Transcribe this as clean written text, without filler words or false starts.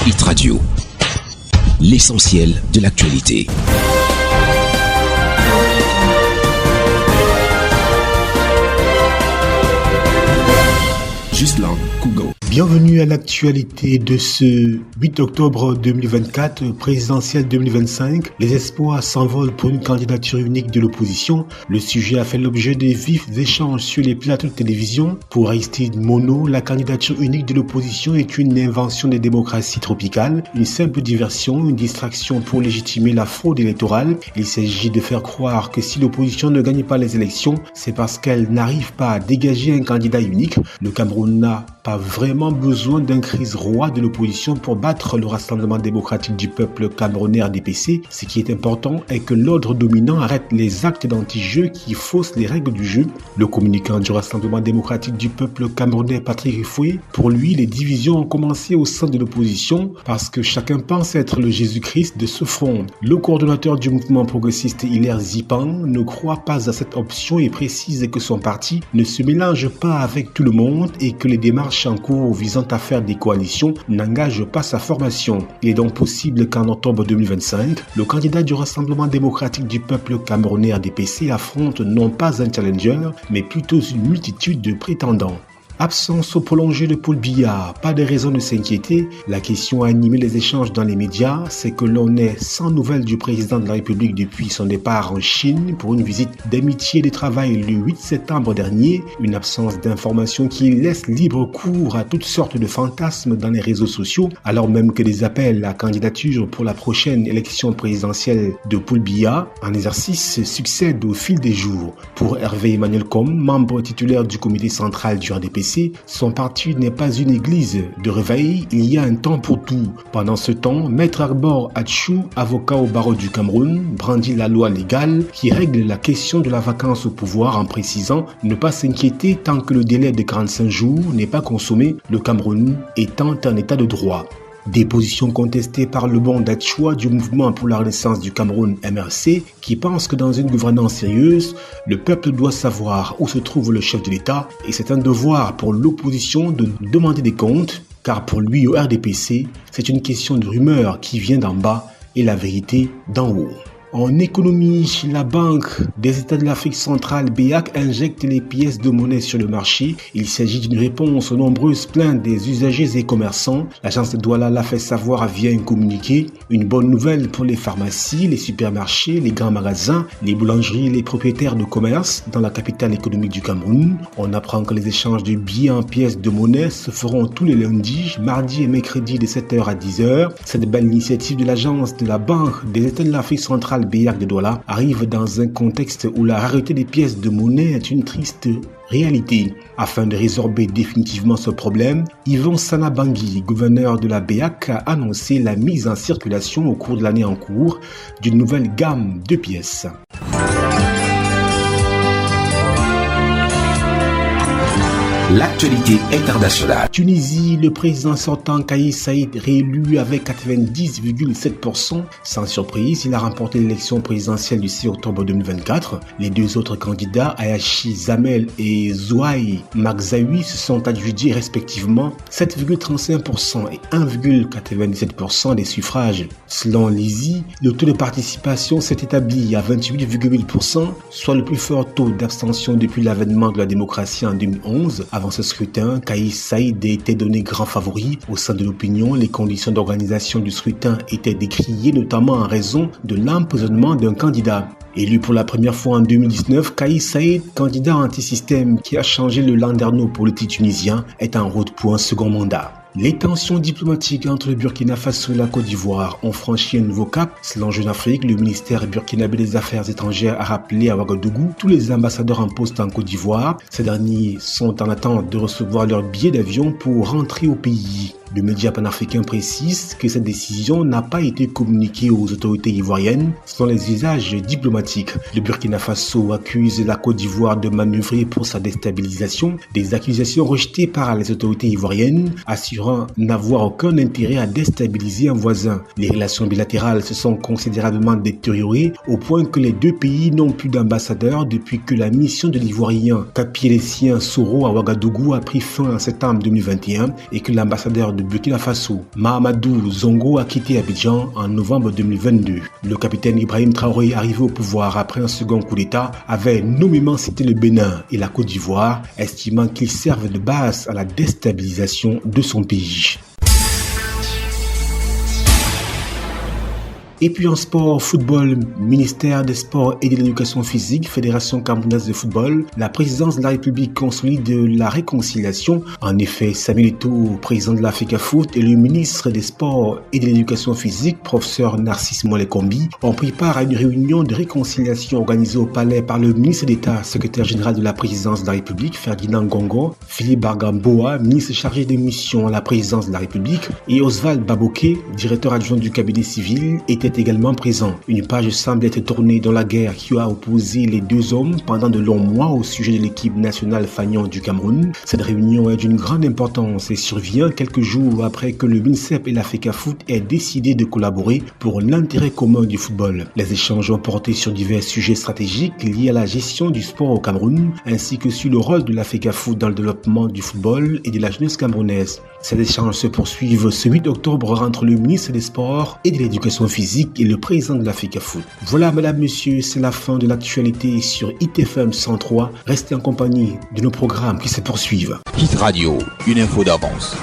Hit Radio, l'essentiel de l'actualité. Ghislain Cougo. Bienvenue à l'actualité de ce 8 octobre 2024, présidentielle 2025. Les espoirs s'envolent pour une candidature unique de l'opposition. Le sujet a fait l'objet de vifs échanges sur les plateaux de télévision. Pour Aristide Monod, la candidature unique de l'opposition est une invention des démocraties tropicales, une simple diversion, une distraction pour légitimer la fraude électorale. Il s'agit de faire croire que si l'opposition ne gagne pas les élections, c'est parce qu'elle n'arrive pas à dégager un candidat unique. Le Cameroun n'a pas vraiment besoin d'un crise roi de l'opposition pour battre le Rassemblement démocratique du peuple camerounais RDPC. Ce qui est important est que l'ordre dominant arrête les actes d'anti-jeu qui faussent les règles du jeu. Le communicant du Rassemblement démocratique du peuple camerounais, Patrick Rifoué, pour lui, les divisions ont commencé au sein de l'opposition parce que chacun pense être le Jésus-Christ de ce front. Le coordonnateur du mouvement progressiste Hilaire Zipan ne croit pas à cette option et précise que son parti ne se mélange pas avec tout le monde et que les démarches en cours visant à faire des coalitions n'engagent pas sa formation. Il est donc possible qu'en octobre 2025, le candidat du Rassemblement démocratique du peuple camerounais RDPC affronte non pas un challenger, mais plutôt une multitude de prétendants. Absence prolongée de Paul Biya, pas de raison de s'inquiéter. La question a animé les échanges dans les médias, c'est que l'on est sans nouvelles du président de la République depuis son départ en Chine pour une visite d'amitié et de travail le 8 septembre dernier. Une absence d'informations qui laisse libre cours à toutes sortes de fantasmes dans les réseaux sociaux, alors même que des appels à candidature pour la prochaine élection présidentielle de Paul Biya en exercice succèdent au fil des jours. Pour Hervé Emmanuel Com, membre titulaire du comité central du RDPC, son parti n'est pas une église de réveil, il y a un temps pour tout. Pendant ce temps, Maître Arbor Atchou, avocat au barreau du Cameroun, brandit la loi légale qui règle la question de la vacance au pouvoir en précisant ne pas s'inquiéter tant que le délai de 45 jours n'est pas consommé, le Cameroun étant un état de droit. Des positions contestées par le bon d'Atchoua du mouvement pour la renaissance du Cameroun MRC qui pense que dans une gouvernance sérieuse, le peuple doit savoir où se trouve le chef de l'État et c'est un devoir pour l'opposition de demander des comptes car pour lui au RDPC, c'est une question de rumeur qui vient d'en bas et la vérité d'en haut. En économie, la Banque des États de l'Afrique centrale BEAC injecte les pièces de monnaie sur le marché. Il s'agit d'une réponse aux nombreuses plaintes des usagers et commerçants. L'agence de Douala l'a fait savoir via un communiqué. Une bonne nouvelle pour les pharmacies, les supermarchés, les grands magasins, les boulangeries et les propriétaires de commerce dans la capitale économique du Cameroun. On apprend que les échanges de billets en pièces de monnaie se feront tous les lundis, mardis et mercredis de 7h à 10h. Cette belle initiative de l'agence de la Banque des États de l'Afrique centrale BEAC de Douala arrive dans un contexte où la rareté des pièces de monnaie est une triste réalité. Afin de résorber définitivement ce problème, Yvon Sanabangui, gouverneur de la BEAC, a annoncé la mise en circulation au cours de l'année en cours d'une nouvelle gamme de pièces. L'actualité internationale. Tunisie, le président sortant Kais Saïed réélu avec 90,7%. Sans surprise, il a remporté l'élection présidentielle du 6 octobre 2024. Les deux autres candidats, Ayachi Zamel et Zouaï Magzaoui, se sont adjudicés respectivement 7,35% et 1,97% des suffrages. Selon l'ISI, le taux de participation s'est établi à 28,8%, soit le plus fort taux d'abstention depuis l'avènement de la démocratie en 2011. Avant ce scrutin, Kais Saïed était donné grand favori. Au sein de l'opinion, les conditions d'organisation du scrutin étaient décriées notamment en raison de l'empoisonnement d'un candidat. Élu pour la première fois en 2019, Kais Saïed, candidat anti-système qui a changé le landerneau politique tunisien, est en route pour un second mandat. Les tensions diplomatiques entre le Burkina Faso et la Côte d'Ivoire ont franchi un nouveau cap. Selon Jeune Afrique, le ministère burkinabé des Affaires étrangères a rappelé à Ouagadougou tous les ambassadeurs en poste en Côte d'Ivoire. Ces derniers sont en attente de recevoir leur billet d'avion pour rentrer au pays. Le média panafricain précise que cette décision n'a pas été communiquée aux autorités ivoiriennes selon les usages diplomatiques. Le Burkina Faso accuse la Côte d'Ivoire de manœuvrer pour sa déstabilisation, des accusations rejetées par les autorités ivoiriennes, assurant n'avoir aucun intérêt à déstabiliser un voisin. Les relations bilatérales se sont considérablement détériorées au point que les deux pays n'ont plus d'ambassadeur depuis que la mission de l'Ivoirien Kapielessien Soro à Ouagadougou a pris fin en septembre 2021 et que l'ambassadeur de de Burkina Faso. Mahamadou Zongo a quitté Abidjan en novembre 2022. Le capitaine Ibrahim Traoré, arrivé au pouvoir après un second coup d'État, avait nommément cité le Bénin et la Côte d'Ivoire, estimant qu'ils servent de base à la déstabilisation de son pays. Et puis en sport, football, ministère des Sports et de l'Éducation physique, Fédération camerounaise de football, la présidence de la République consolide la réconciliation. En effet, Samuel Eto'o, président de l'Africa Foot, et le ministre des Sports et de l'Éducation physique, professeur Narcisse Mollet-Kombi, ont pris part à une réunion de réconciliation organisée au Palais par le ministre d'État, secrétaire général de la présidence de la République, Ferdinand Ngongo, Philippe Bargamboa, ministre chargé des missions à la présidence de la République, et Oswald Baboké, directeur adjoint du cabinet civil, était également présent. Une page semble être tournée dans la guerre qui a opposé les deux hommes pendant de longs mois au sujet de l'équipe nationale Fagnon du Cameroun. Cette réunion est d'une grande importance et survient quelques jours après que le MINSEP et l'Africa Foot aient décidé de collaborer pour l'intérêt commun du football. Les échanges ont porté sur divers sujets stratégiques liés à la gestion du sport au Cameroun, ainsi que sur le rôle de l'Africa Foot dans le développement du football et de la jeunesse camerounaise. Ces échanges se poursuivent ce 8 octobre entre le ministre des Sports et de l'Éducation physique et le président de l'Africa Foot. Voilà, mesdames, messieurs, c'est la fin de l'actualité sur ITFM 103. Restez en compagnie de nos programmes qui se poursuivent. Hit Radio, une info d'avance.